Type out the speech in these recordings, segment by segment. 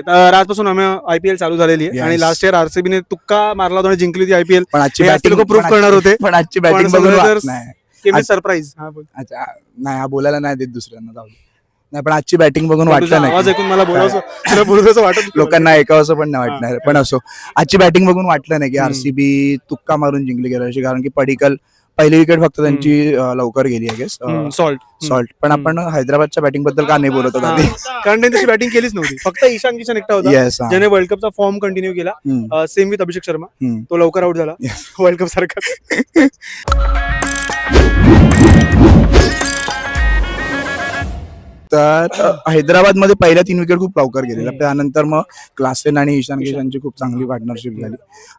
आजपासून आम्ही आयपीएल चालू झालेली आहे आणि Yes. लास्ट इयर आरसीबीने तुक्का मारला होता आणि जिंकली होती आयपीएल. पण आजची हे बॅटिंग लोक प्रूफ करणार होते. पण आजची बॅटिंग पण बघून सनरायझर्स नाही सरप्राईज. अच्छा नाही, हा बोलायला नाही देत दुसऱ्यांना, जाऊ दे. नाही पण आजची बॅटिंग बघून वाटलं आवाज नाही ऐकून मला बोलायचं वाटत होतं. लोकांना ऐकावं पण नाही वाटणार, पण असो आजची बॅटिंग बघून वाटलं नाही की आरसीबी तुक्का मारून जिंकली गेल्या वर्षी, कारण की पडिकल पहिली विकेट फक्त त्यांची लवकर गेली आय गेस सॉल्ट. पण आपण हैदराबादच्या बॅटिंग बद्दल का नाही बोलत होता, कारण त्यांनी तशी बॅटिंग केलीच नव्हती. फक्त ईशान किशन एकटा होता ज्याने वर्ल्ड कपचा फॉर्म कंटिन्यू केला, सेम विथ अभिषेक शर्मा. तो लवकर आउट झाला वर्ल्ड कप सारखा. तर हैदराबाद मध्ये पहिल्या 3 विकेट खूप लवकर गेलेल्या, त्यानंतर मग क्लासेन आणि ईशान किशनची खूप चांगली पार्टनरशिप झाली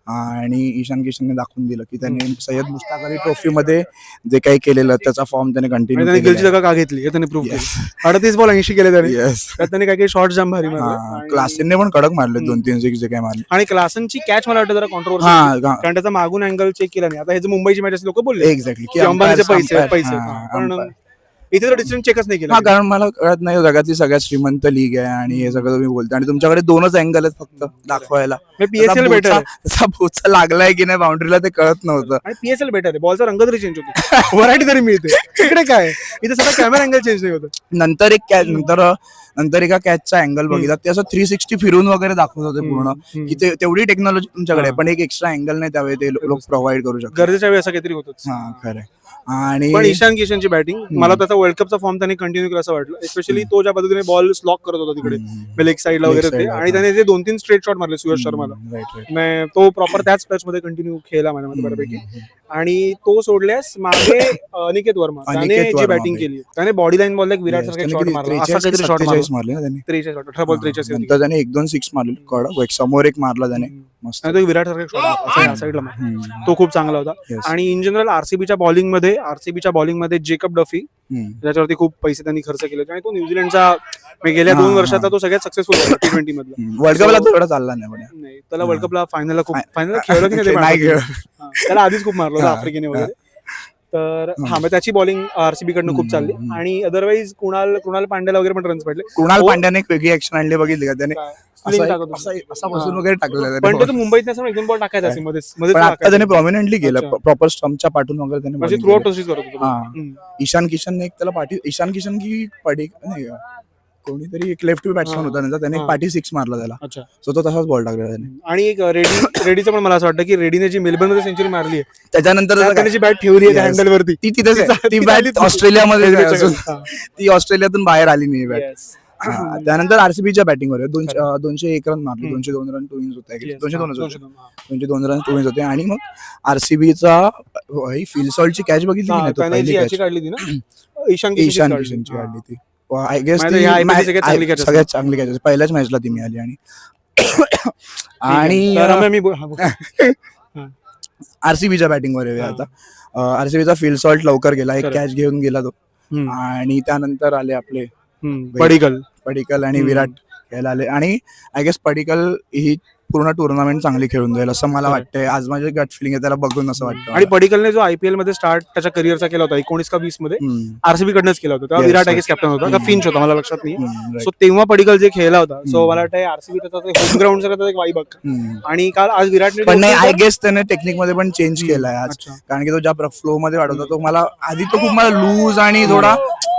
आणि ईशान किशनने दाखवून दिलं की त्यांनी सय्यद मुश्ताक अली ट्रॉफी मध्ये जे काही केलेलं त्याचा फॉर्म त्याने कंटिन्यू केला. गिलची जागा का घेतली हे त्यांनी प्रूव्ह केलं. 38 बॉल 80 केले त्यांनी. त्यात त्यांनी काही शॉर्ट जाम भारी मारले. क्लासेनने पण कडक मारले 2-3 सिक्स जे काही मारले. आणि क्लासेनची कॅच मला वाटतं जरा कॉन्ट्रोवर्सी, कारण त्याचा मागून अँगल चेक केला नाही. आता हे जे मुंबईची मॅच लोक बोलले एक्झॅक्टली अंबानीचे पैसे पण इथे तर डिसिजन चेकच नाही केला. कारण मला कळत नाही, जगातली सगळ्यात श्रीमंत लीग आहे आणि हे सगळं तुम्ही बोलता आणि तुमच्याकडे 2च अँगल आहेत फक्त दाखवायला. पीएसएल बेटर आहे. बोचा लागलाय की नाही बाउंड्रीला ते कळत नव्हतं. आणि पीएसएल बेटर आहे, बॉलचा रंग तरी चेंज होतो, व्हरायटी तरी मिळते. इकडे काय, इथे सगळं कॅमेरा अँगल चेंज नाही होत. नंतर एक कॅच नंतर एका कॅचचा अँगल बघितला, ते असं 360 फिरून वगैरे दाखवत होते पूर्ण, की तेवढी टेक्नॉलॉजी तुमच्याकडे, पण एक एक्स्ट्रा अँगल नाही त्यावेळी ते लोक प्रोव्हाइड करू शकतात. गरजेच्या वेळी असं काहीतरी होतच. हा खरं. आणि पण ईशान किशनची बॅटिंग मला त्याचा वर्ल्ड कपचा फॉर्म त्याने कंटिन्यू केला असं वाटलं. स्पेशली तो ज्या पद्धतीने बॉल स्लॉक करत होता तिकडे लेग साईडला वगैरे ते, आणि त्याने जे 2-3 स्ट्रेट शॉट मारले सुयश शर्माला, तो प्रॉपर त्याच टच मध्ये कंटिन्यू खेळला माझ्या मध्ये बऱ्यापैकी. आणि तो सोडल्यास मागे अनिकेत वर्मा त्याने जी बॅटिंग केली, त्याने बॉडी लाईन बॉल एक विराट सारखा शॉट मारला, असा काहीतरी शॉट मारले ना त्यांनी. 43 शॉट, 18 बॉल 43. नंतर त्याने 1-2 सिक्स मारले कडक, एक समोर एक मारला त्याने मस्त. तो विराट सारखा साईडला तो खूप चांगला होता. आणि इन जनरल आरसीबीच्या बॉलिंग मध्ये जेकब डफी, त्याच्यावरती खूप पैसे त्यांनी खर्च केले आणि तो न्यूझीलंडचा गेल्या 2 वर्षातला तो सगळ्यात सक्सेसफुल T20 मधला. वर्ल्ड कपला थोडा चालला नाही, त्याला वर्ल्ड कपला फायनल खेळलं की नाही, त्याला आधीच खूप मारलं होतं आफ्रिकेने वगैरे. तर मग त्याची बॉलिंग आरसीबी कडनं खूप चालली. आणि अदरवाईज कृणाल पांड्याला वगैरे पण रन्स पडले. कृणाल पांड्याने एक वेगळी ऍक्शन आणली, बघितली का त्याने, असा बसून वगैरे टाकलेला. पण तो मुंबईत नसताना 1-2 बॉल टाकायचा असेल मध्ये. आता त्याने प्रॉमिनंटली केलं, प्रॉपर स्टंपच्या पाठून वगैरे त्याने थ्रू आउट तशीच करत होता. ईशान किशनने एक त्याला ईशान किशन की नाही कोणीतरी एक लेफ्ट बॅट्समन होता त्याने एक पाठी 6 मारला त्याला, सो तो तसाच बॉल टाकला त्याने. आणि एक रेडीचं पण मला असं वाटतं की रेडीने जी मेलबर्न मध्ये सेंचुरी मारली आहे, त्याच्यानंतर त्याने जी बॅट ठेवली आहे हँडल वरती, ती तिथेच, ती बॅट ऑस्ट्रेलियामध्ये ती ऑस्ट्रेलियातून बाहेर आली नाही बॅट. त्यानंतर आरसीबीच्या बॅटिंगवर 201 रन मारले, 202 रन 2 होते, 202 रन 2 होते. आणि मग आरसीबीचा फिलसॉल्टची कॅच बघितली काढली ती ना, ईशान किशनची काढली ती, आय गेस सगळ्यात चांगली कॅच पहिल्याच मॅचला ती मिळाली. आणि आरसीबीच्या बॅटिंगवर येऊया आता. आरसीबीचा फिलसॉल्ट लवकर गेला, एक कॅच घेऊन गेला तो, आणि त्यानंतर आले आपले पडिकल आणि विराट खेळायला आले. आणि आय गेस पडिकल ही पूर्ण टुर्नामेंट चांगली खेळून जाईल असं मला वाटतंय. आज माझे गट फिलिंग आहे त्याला बघून असं वाटतं. आणि पडिकलने जो आयपीएल मध्ये स्टार्ट त्याच्या करिअरचा केला होता 19 का 20 मध्ये आरसीबी कडनंच केला होता, तेव्हा विराट कॅप्टन होता का फिंच होता मला लक्षात नाही. सो तेव्हा पडिकल जे खेळला होता, सो मला वाटतं आरसीबी त्याचा होम ग्राउंड सगळं एक वाईब. आणि काल आज विराटने पण नाही, आय गेस त्याने टेक्निक मध्ये पण चेंज केलाय आज, कारण की तो ज्या फ्लो मध्ये वाढत होता, तो मला आधी तो खूप मला लूज आणि थोडा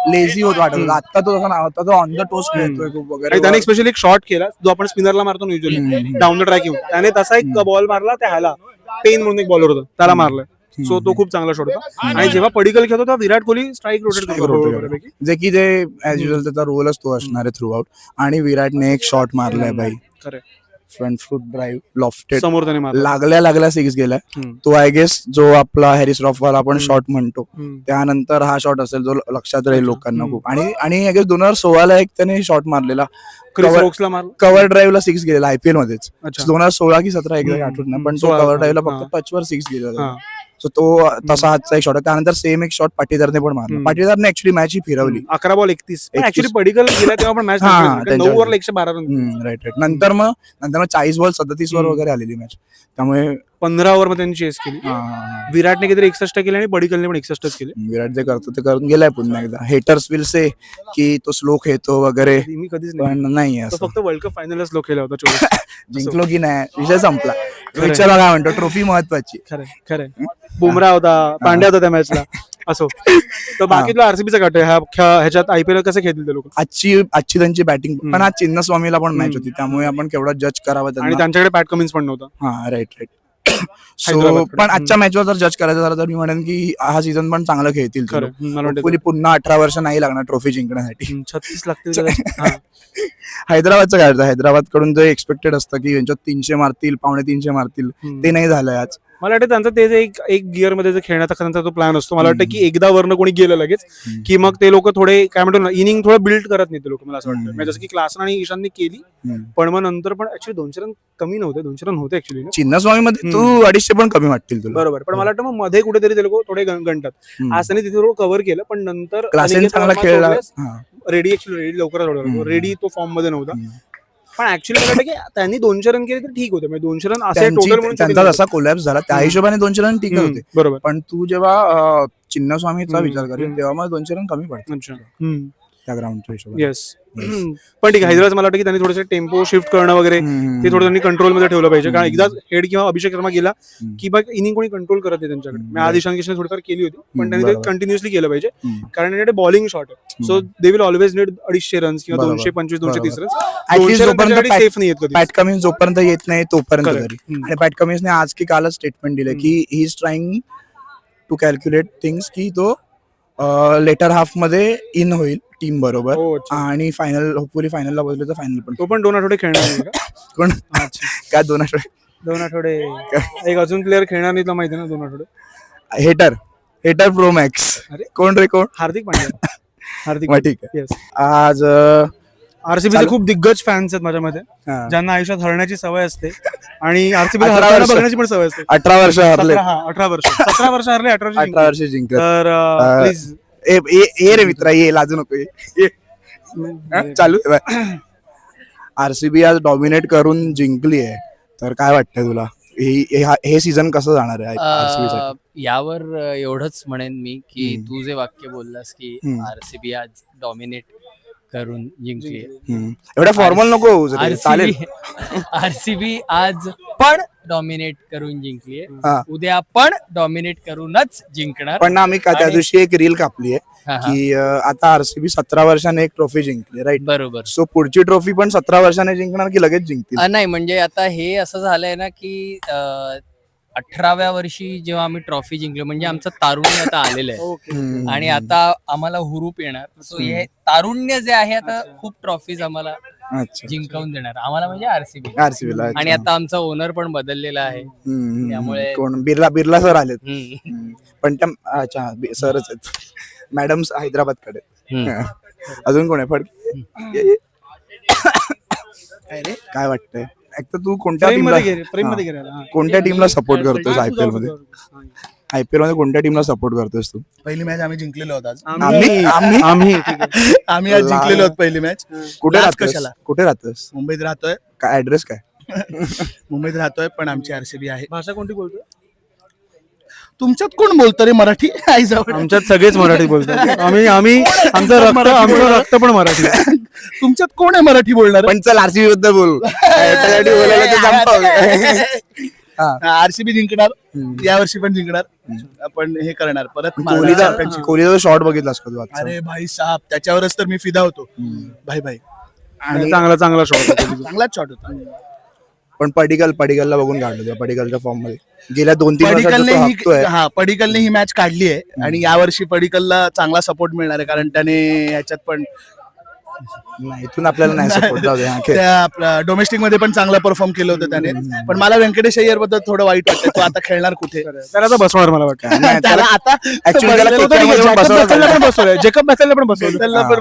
लेझी होत वाटत होता. आता तो तसा होता, तो ऑन द टोस खेळतोय खूप वगैरे. त्याने स्पेशली एक शॉट केला जो आपण स्पिनरला मारतो युजली डाऊन द ट्रॅक येऊन, त्याने तसा एक बॉल मारला त्या ह्याला, पेन म्हणून एक बॉलर होता त्याला मारलाय. सो तो खूप चांगला शॉट होता. आणि जेव्हा पडिकल खेळतो तेव्हा विराट कोहली स्ट्राईक रोटेट, जे की ते ऍज युजल त्याचा रोलच तो असणार आहे थ्रू आउट. आणि विराटने एक शॉट मारलाय बाई, फ्रंट फूट ड्राईव्ह लॉफ्टेड समोर त्याने लागल्या 6 गेलाय तो. आय गेस जो आपला हॅरिस रॉफवाला आपण शॉट म्हणतो, त्यानंतर हा शॉट असेल जो लक्षात राहील लोकांना खूप. आणि आय गेस 2016 एक त्याने शॉट मारलेला कव्हर ड्राईव्हला 6 गेलेला आयपीएल मध्येच, 2016 की 17 एकदा आठवत नाही, पण तो कव्हर ड्राईव्हला फक्त टचवर 6 गेलेला. सो तो तसा आजचा एक शॉट आहे. त्यानंतर सेम एक शॉट पाटीदारने पण मारला. पाटीदारने ऍक्च्युली मॅच ही फिरवली. 11 बॉल 31. ऍक्च्युली पडिकल गेला तेव्हा पण मॅच 9 ओव्हरला 112 रन. राईट. नंतर मग 40 बॉल 37 वर वगैरे आलेली मॅच. त्यामुळे 15 ओव्हर मध्ये त्यांनी चेस केली. विराटने काहीतरी 61 केले आणि पडिकलने पण 61 केले. विराट जे करतो ते करून गेलाय पुन्हा एकदा. हेटर्स विल से की तो स्लो खेळतो वगैरे, मी कधीच पण नाही तो असं. फक्त वर्ल्ड कप फायनलच लो केला होता 24. जिंकलो की नाही विषय संपला. विचारा काय म्हणतो, ट्रॉफी महत्वाची. खरं बुमराह होता, पांड्या होता त्या मॅचला. असो तर बाकीला आरसीबीचा काट ह्याच्यात आयपीएल कसं खेळतील ते लोक. आजची त्यांची बॅटिंग पण, आज चिन्नस्वामीला पण मॅच होती त्यामुळे आपण केवढा जज करावं. आणि त्यांच्याकडे पॅट कमिन्स पण नव्हता. हा राईट. सो पण आजच्या मॅचवर जर जज करायचं झालं तर मी म्हणेन की हा सीझन पण चांगलं खेळतील. पुन्हा 18 वर्ष नाही लागणार ट्रॉफी जिंकण्यासाठी. 36 लागतील. हैदराबादचं काय होतं, हैदराबाद कडून जे एक्सपेक्टेड असतं की यांच्यात 300 मारतील, 350 मारतील, ते नाही झालंय आज. मला वाटतं त्यांचा ते एक गिअर मध्ये खेळण्याचा त्यांचा तो प्लॅन असतो. मला वाटतं की एकदा वरनं कोणी गेलं लगेच की मग ते लोक थोडे काय म्हणतो ना, इनिंग थोडं बिल्ड करत नाही ते लोक. मला असं वाटतं जसं की क्लासन आणि ईशानने केली, पण मग नंतर पण ऍक्च्युली 200 रन कमी नव्हते. 200 रन होते ऍक्च्युली. चिन्नस्वामी मध्ये तू 250 पण कमी वाटतील तुला. बरोबर, पण मला वाटतं मग मध्ये कुठेतरी ते लोक थोडे गणतात. आज त्यांनी तिथे थोडं कव्हर केलं, पण नंतर क्लासन चांगला खेळला. रेडी लवकरच रेडी तो फॉर्म मध्ये नव्हता. पण ऍक्च्युली मला वाटतं की त्यांनी 200 रन केले तर ठीक होते. 200 रन असे टोटल म्हणून त्यांचा जसा कोलॅप्स झाला त्या हिशोबाने 200 रन ठीक होते. बरोबर. पण तू जेव्हा चिन्नस्वामीचा विचार करेल तेव्हा मग 200 रन कमी पडतात त्या ग्राउंडच्या हिशोबाने. येस, पण ठीक आहे. हैदराबाद मला वाटतं की त्यांनी थोडंसं टेम्पो शिफ्ट करणं वगैरे ते थोडं त्यांनी कंट्रोल मध्ये ठेवलं पाहिजे. कारण एकदा हेड किंवा अभिषेक शर्मा गेला की बघ इनिंग कोणी कंट्रोल करत नाही त्यांच्याकडे. मी आधी ईशान किशनने थोडीफार केली होती, पण त्यांनी ते कंटिन्युअसली केलं पाहिजे. कारण त्यांच्याकडे बॉलिंग शॉट आहे. So they will always need 250 runs किंवा 225 230 रन्स. सेफ नाही येत. पॅट कमिन्स जोपर्यंत येत नाही तोपर्यंत तरी. आणि पॅट कमिन्सने आज की कालच स्टेटमेंट दिलं की he is trying to calculate things की तो लेटर हाफ मध्ये इन होईल टीम बरोबर. आणि फायनल होपफुली फायनलला बसले तर फायनल पण. तो पण 2 आठवडे खेळणार नाही का? कोण काय 2 आठवडे? 2 आठवडे एक अजून प्लेअर खेळणार नाही, माहिती ना 2 आठवडे. हेटर प्रो मॅक्स. कोण रे कोण? हार्दिक पांड्या. हार्दिक. ठीक आहे. आज आरसीबीचे खूप दिग्गज फॅन्स आहेत माझ्या मध्ये, ज्यांना आयुष्यात हरण्याची सवय असते आणि आरसीबी बघण्याची पण सवय असते. 18 वर्ष हरले. 18 वर्ष 17 वर्ष हरले, 18 वर्ष जिंकले. तर प्लीज ये रे मित्रा, ये लाजू नको. चालू आरसीबी आज डॉमिनेट करून जिंकली आहे, तर काय वाटतंय तुला हे सीझन कसं जाणार आहे आरसीबी? यावर एवढंच म्हणेन मी की तू जे वाक्य बोललास की आरसीबी आज डॉमिनेट करून जिंकली, एवढा फॉर्मल नको. आरसीबी आज पण डॉमिनेट करून जिंकली, उद्या पण डॉमिनेट करूनच जिंकणार. पण आम्ही त्या दिवशी एक रील कापली आहे की आता आरसीबी 17 वर्षाने एक ट्रॉफी जिंकली, राईट? बरोबर. सो पुढची ट्रॉफी पण 17 वर्षाने जिंकणार की लगेच जिंकतील? नाही, म्हणजे आता हे असं झालंय ना की 18व्या वर्षी जेव्हा आम्ही ट्रॉफी जिंकलो, म्हणजे आमचं तारुण्य आता आलेलं आहे आणि आता आम्हाला हुरूप येणार. सो हे तारुण्य जे आहे आता खूप ट्रॉफीज आम्हाला जिंकवून देणार आम्हाला, म्हणजे आरसीबीला. आणि आता आमचा ओनर पण बदललेला आहे, त्यामुळे कोण बिर्ला सर आलेत. पण त्या सरच आहेत, मॅडम हैदराबाद कडे. अजून कोण आहे फडके? काय वाटतंय? तू कोणत्या टीमला सपोर्ट करतोस आयपीएल मध्ये? आयपीएल मध्ये कोणत्या टीमला सपोर्ट करतोस तू? पहिली मॅच आम्ही जिंकलेलो आहोत आज. आम्ही आज जिंकलेलो आहोत पहिली मॅच. कुठे राहतोस? मुंबईत राहतोय. काय ऍड्रेस काय? मुंबईत राहतोय, पण आमची आरसीबी आहे. भाषा कोणती बोलतोय? तुमच्यात कोण बोलतो रे मराठी? आमच्यात सगळेच मराठी बोलतात. आमचं रक्त पण मराठी. तुमच्यात कोण आहे मराठी बोलणार? पण चल आरसीबी बद्दल बोल. आरसीबी जिंकणार, यावर्षी पण जिंकणार. आपण हे करणार परत. कोहलीचा शॉट बघितलास का तू? अरे भाई साहब, त्याच्यावरच तर मी फिदा होतो. भाई आणि चांगला शॉट होता. चांगलाच शॉट होता. पण पडिकलला बघून काढलं. पडिकलच्या फॉर्म मध्ये गेल्या 2-3 पडिकलने ही मॅच काढली आहे आणि यावर्षी पडिकलला चांगला सपोर्ट मिळणार आहे, कारण त्याने ह्याच्यात पण इथून आपल्याला नाही सपोर्ट. डोमेस्टिक मध्ये पण चांगला परफॉर्म केलं होतं त्याने. पण मला व्यंकटेश अय्यर बद्दल थोडं वाईट वाटतं. तो आता खेळणार कुठे? त्याला आता बसवणार मला वाटतं. जेकब बेथलला पण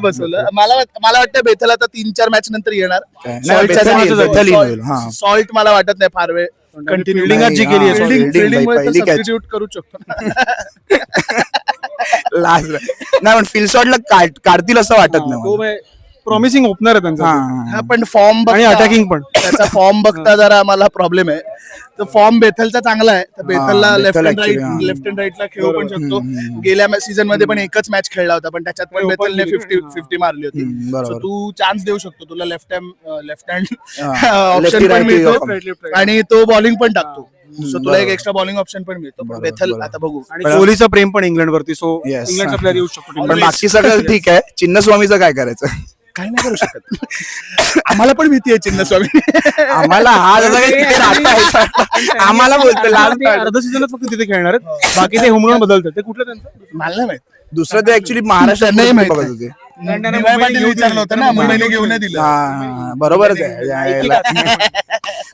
बसवलं. मला वाटतं बेथल आता 3-4 मॅच नंतर येणार. सॉल्ट मला वाटत नाही फार वेळ कंटिन्यू Fielding आज जी केली आहे, fielding बाई, पहिली catch. सबस्टिट्यूट करू शकतो. लास्ट नाही पण फिल्सॉटला काढतील असं वाटत नाही तो मला. प्रॉमिसिंग ओपनर आहे त्यांचा हा पण फॉर्म आणि अटॅकिंग पण त्याचा फॉर्म बघता जरा मला प्रॉब्लेम आहे. तर फॉर्म बेथलचा चांगला आहे, तर बेथलला बेथल लेफ्ट अँड actually, राईट हा. लेफ्ट अँड राईटला खेळू पण शकतो. गेल्या सीझन मध्ये पण एकच मॅच खेळला होता, पण त्याच्यात पण पण बेथलने open 50 मारली होती. बरोबर. So तू चान्स देऊ शकतो, तुला लेफ्ट हँड हा. ऑप्शन Lefty पण righty मिळतो option. Right, left, right. आणि तो बॉलिंग पण टाकतो. सो तुला एक बरोबर. एक्स्ट्रा बॉलिंग ऑप्शन पण मिळतो. पण बरोबर, बेथल बरोबर. आता बघू. आणि कोहलीचं प्रेम पण इंग्लंड वरती, सो Yes. इंग्लंडचा प्लेअर येऊ शकतो team पण मध्ये. बाकी सगळं ठीक आहे. चिन्नस्वामीचं काय करायचं काही नाही करू शकत. आम्हाला पण भीती आहे चिन्नस्वामी. आम्हाला हा जसा काही तिथे राहता आम्हाला बोलतो लाल ते अर्धा सीझनच फक्त तिथे खेळणार आहेत, बाकी ते होम ग्राउंड बदलतात. ते कुठलं त्यांचं मला नाही माहित. दुसरं ते ऍक्च्युली महाराष्ट्रात नाही माहित बघत आहे. होते. त्यांना DY पाटील घेऊन विचारलं होतं ना, मुंबईने घेऊन नाही दिलं. हा, बरोबरच आहे. यायला.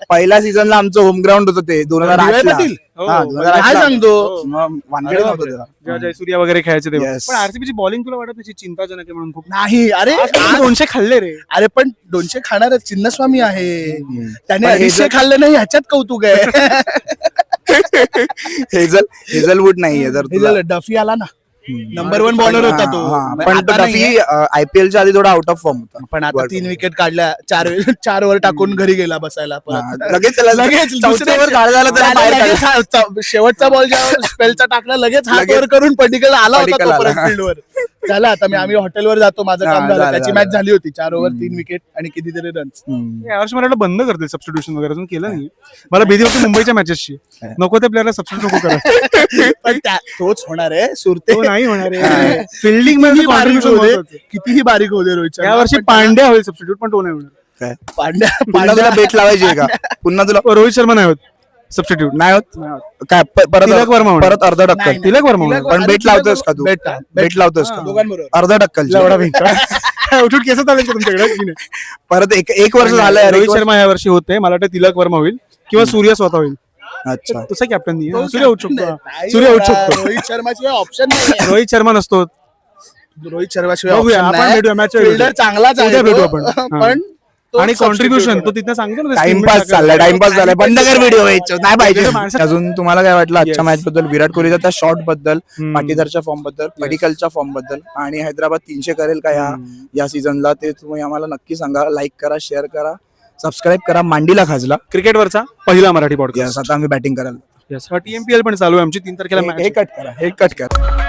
पहिल्या सीझनला आमचं होम ग्राउंड होतं ते 2008 DY पाटील? हो, हा, हो. 2008 काय ला. सांगतो? मग वानखेडे नव्हतं तेव्हा. जेव्हा जयसूर्या वगैरे खेळायचे तेव्हा. Yes. पण आरसीबीची बॉलिंग तुला वाटत त्याची चिंताजनक आहे म्हणून खूप नाही अरे आज 200 खाल्ले रे. अरे पण 200 खाणार चिन्नस्वामी आहे. त्याने पण हे 250 खाल्ले नाही, ह्याच्यात कौतुक आहे. हेझलवूड नाहीये जर हे झालं, डफी आला ना, नंबर 1 बॉलर होता तो. पण आता नाहीये. डफी आयपीएलच्या आधी थोडा आउट ऑफ फॉर्म होता. पण आता 3 विकेट काढल्या, 4 वर टाकून घरी गेला बसायला परत. हा, लगेच त्याला लगेच चौथ्या वर झाड झालं त्याला बाहेर लगेच काढलं. शेवटचा बॉल जेव्हा स्पेलचा टाकला, लगेच हात लगेच वर करून पटिकल आला होता पडिकल तो परत आला. फील्डवर. झालं आता आम्ही हॉटेलवर जातो, माझं हा, काम झालं. झालं, त्याची झालं. मॅच झाली होती, 4 ओव्हर 3 विकेट आणि कितीतरी रन्स. यावर्षी मला वाटलं बंद करते सबस्टिट्यूशन वगैरे, अजून केलं नाही. मला भीती वाटते मुंबईच्या मॅचेसची, नको त्या प्लेअरला सबस्टिट्यूट नको करा. पण तोच होणार आहे सुरते. तो नाही होणार आहे. फिल्डिंग मध्ये कितीही बारीक contribution होऊ दे, महत्वाचं आहे. कितीही बारीक होऊ दे रोहित शर्मा. यावर्षी पण पांड्या होईल सबस्टिट्यूट, पण तो नाही होणार. काय? पांड्या पुन्हा तुला बेट लावायची आहे का? पुन्हा तुला रोहित शर्मा नाही होत सबस्टिट्यूट. नाही होत काय तिलक वर्मा होणार. परत अर्धा टक्कल. नाही, तिलक वर्मा तिलक होणार. पण आणि बेट तिलक लावतोस का तू? बेट बेट लावतोस का? दोघांबरोबर. अर्धा टक्कल एवढा भेटला उठूट केस चालेल का तुमच्याकडे की नाही? परत एक वर्ष झालं यार, रोहित एक वर्ष. शर्मा या वर्षी होते, मला वाटतं तिलक वर्मा होईल किंवा सूर्य स्वतः होईल. अच्छा तसा कॅप्टन नाही तो आहे. सूर्य होऊ captain शकतो. आहे. सूर्य होऊ नाही शकतो. एवढा रोहित शर्माशिवाय ऑप्शन नाही. रोहित शर्मा नसतो. रोहित शर्माशिवाय बघूया, option आपण नाही. भेटूया, match Fielder भेटूया. चांगलाच आहे उद्या तो, भेटू आपण. हा. पण तो आणि substitute कॉन्ट्रीब्युशन होणार. तो तिथं सांगतो ना, टाइमपास चाललाय, टाइमपास झालाय. बंद कर व्हिडिओ नाही पाहिजे. अजून तुम्हाला काय वाटलं आजच्या Yes. मॅच बद्दल, विराट कोहलीच्या त्या शॉट बद्दल, हम्म. पाटीदारच्या फॉर्म बद्दल, पडिकलच्या फॉर्म बद्दल, आणि हैदराबाद 300 करेल का या सीझनला, ते तुम्ही आम्हाला नक्की सांगा. लाईक करा, शेअर करा, सबस्क्राईब करा. मांडीला खाजला. क्रिकेटवरचा पहिला मराठी पॉडकास्ट. Yes, आता आम्ही बॅटिंग करायला. टीएमपीएल पण चालू आहे आमची 3 तारखेला हे मॅच. कट करा, हे कट करा.